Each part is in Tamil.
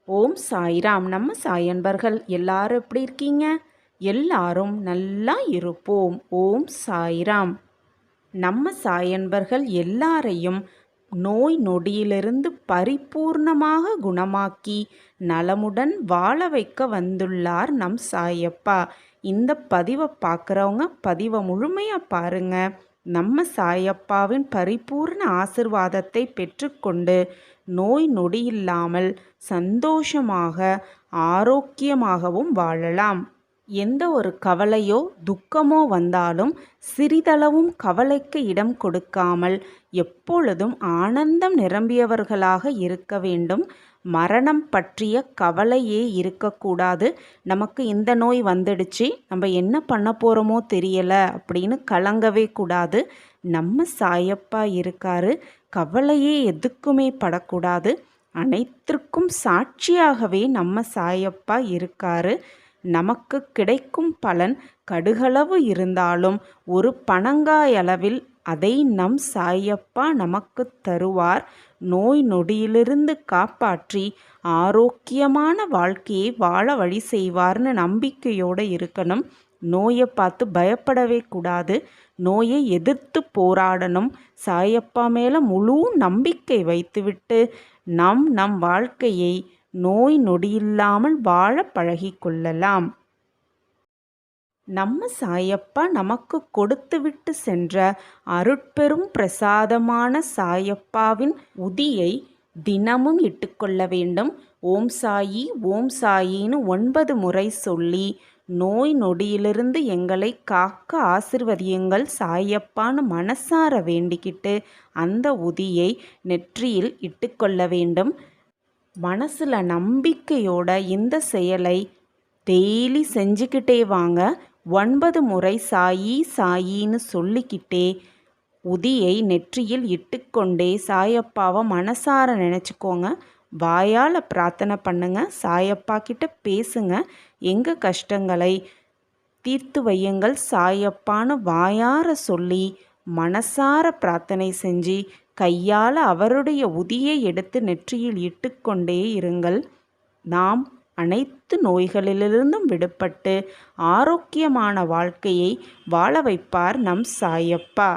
ஓம் சாய்ராம். நம்ம சாய் அன்பர்கள் எல்லாரும் எப்படி இருக்கீங்க? எல்லாரும் நல்லா இருப்போம். ஓம் சாய்ராம். நம்ம சாய் அன்பர்கள் எல்லாரையும் நோய் நொடியிலிருந்து பரிபூர்ணமாக குணமாக்கி நலமுடன் வாழ வைக்க வந்துள்ளார் நம் சாயப்பா. இந்த பதிவை பார்க்குறவங்க பதிவை முழுமையாக பாருங்க. நம்ம சாயப்பாவின் பரிபூர்ண ஆசிர்வாதத்தை பெற்றுக்கொண்டு நோய் நொடியில்லாமல் சந்தோஷமாக ஆரோக்கியமாகவும் வாழலாம். எந்த ஒரு கவலையோ துக்கமோ வந்தாலும் சிறிதளவும் கவலைக்கு இடம் கொடுக்காமல் எப்பொழுதும் ஆனந்தம் நிரம்பியவர்களாக இருக்க வேண்டும். மரணம் பற்றிய கவலையே இருக்கக்கூடாது. நமக்கு இந்த நோய் வந்துடுச்சு, நம்ம என்ன பண்ண போகிறோமோ தெரியலை அப்படின்னு கலங்கவே கூடாது. நம்ம சாயப்பா இருக்காரு, கவலையே எதுக்குமே படக்கூடாது. அனைத்திற்கும் சாட்சியாகவே நம்ம சாயப்பா இருக்காரு. நமக்கு கிடைக்கும் பலன் கடுகளவு இருந்தாலும் ஒரு பனங்காய் அளவில் அதை நம் சாயப்பா நமக்கு தருவார். நோய் நொடியிலிருந்து காப்பாற்றி ஆரோக்கியமான வாழ்க்கையை வாழ வழி செய்வார்னு நம்பிக்கையோடு இருக்கணும். நோயை பார்த்து பயப்படவே கூடாது. நோயை எதிர்த்து போராடணும். சாயப்பா மேலே முழு நம்பிக்கை வைத்துவிட்டு நம் வாழ்க்கையை நோய் நொடியில்லாமல் வாழ பழகி கொள்ளலாம். நம்ம சாயப்பா நமக்கு கொடுத்துவிட்டு சென்ற அருட்பெரும் பிரசாதமான சாயப்பாவின் உதியை தினமும் இட்டுக்கொள்ள வேண்டும். ஓம் சாயி ஓம் சாயின்னு 9 முறை சொல்லி நோய் நொடியிலிருந்து எங்களை காக்க ஆசிர்வதியுங்கள் சாயப்பான்னு மனசார வேண்டிக்கிட்டு அந்த உதியை நெற்றியில் இட்டுக்கொள்ள வேண்டும். மனசில் நம்பிக்கையோட இந்த செயலை டெய்லி செஞ்சுக்கிட்டே வாங்க. 9 முறை சாயி சாயின்னு சொல்லிக்கிட்டே உதியை நெற்றியில் இட்டுக்கொண்டே சாயப்பாவை மனசார நினச்சிக்கோங்க. வாயால் பிரார்த்தனை பண்ணுங்க. சாயப்பா கிட்ட பேசுங்க. எங்கள் கஷ்டங்களை தீர்த்து வையுங்கள் சாயப்பான்னு வாயார சொல்லி மனசார பிரார்த்தனை செஞ்சு கையால் அவருடைய உதியை எடுத்து நெற்றியில் இட்டுக்கொண்டே இருங்கள். நாம் அனைத்து நோய்களிலிருந்தும் விடுபட்டு ஆரோக்கியமான வாழ்க்கையை வாழ வைப்பார் நம் சாயப்பா.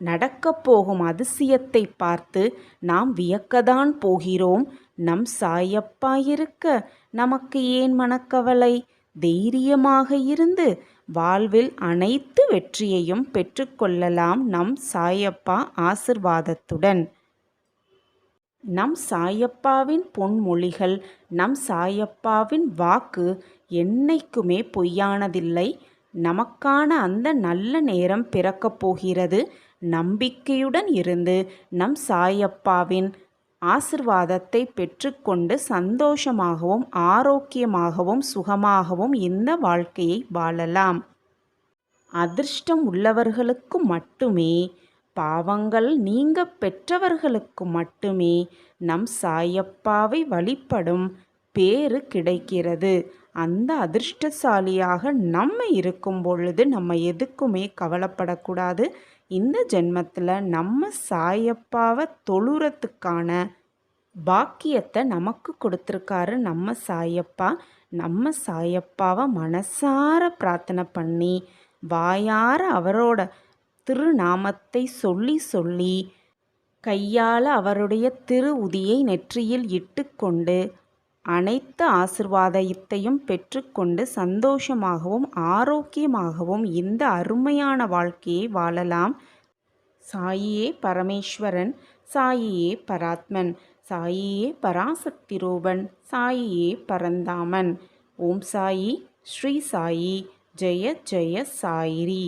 நடக்கப் போகும் அதிசயத்தை பார்த்து நாம் வியக்கத்தான் போகிறோம். நம் சாயப்பா இருக்க நமக்கு ஏன் மனக்கவலை? தைரியமாக இருந்து வாழ்வில் அனைத்து வெற்றியையும் பெற்றுக்கொள்ளலாம் நம் சாயப்பா ஆசிர்வாதத்துடன். நம் சாயப்பாவின் பொன்மொழிகள், நம் சாயப்பாவின் வாக்கு என்னைக்குமே பொய்யானதில்லை. நமக்கான அந்த நல்ல நேரம் பிறக்கப் போகிறது. நம்பிக்கையுடன் இருந்து நம் சாயப்பாவின் ஆசிர்வாதத்தை பெற்றுக்கொண்டு சந்தோஷமாகவும் ஆரோக்கியமாகவும் சுகமாகவும் இந்த வாழ்க்கையை வாழலாம். அதிர்ஷ்டம் உள்ளவர்களுக்கு மட்டுமே, பாவங்கள் நீங்க பெற்றவர்களுக்கு மட்டுமே நம் சாயப்பாவை வழிபடும் பேறு கிடைக்கிறது. அந்த அதிர்ஷ்டசாலியாக நம்ம இருக்கும் பொழுது நம்ம எதுக்குமே கவலைப்படக்கூடாது. இந்த ஜென்மத்தில் நம்ம சாயப்பாவை தொழுறத்துக்கான பாக்கியத்தை நமக்கு கொடுத்துருக்காரு நம்ம சாயப்பா. நம்ம சாயப்பாவை மனசார பிரார்த்தனை பண்ணி வாயார அவரோட திருநாமத்தை சொல்லி சொல்லி கையால் அவருடைய திரு உதியை நெற்றியில் இட்டுக்கொண்டு அனைத்து ஆசிர்வாதத்தையும் பெற்றுக்கொண்டு சந்தோஷமாகவும் ஆரோக்கியமாகவும் இந்த அருமையான வாழ்க்கையை வாழலாம். சாயியே பரமேஸ்வரன், சாயியே பராத்மன், சாயியே பராசக்தி ரூபன், சாயியே பரந்தாமன். ஓம் சாயி, ஸ்ரீ சாயி, ஜெய ஜெய சாயிரி.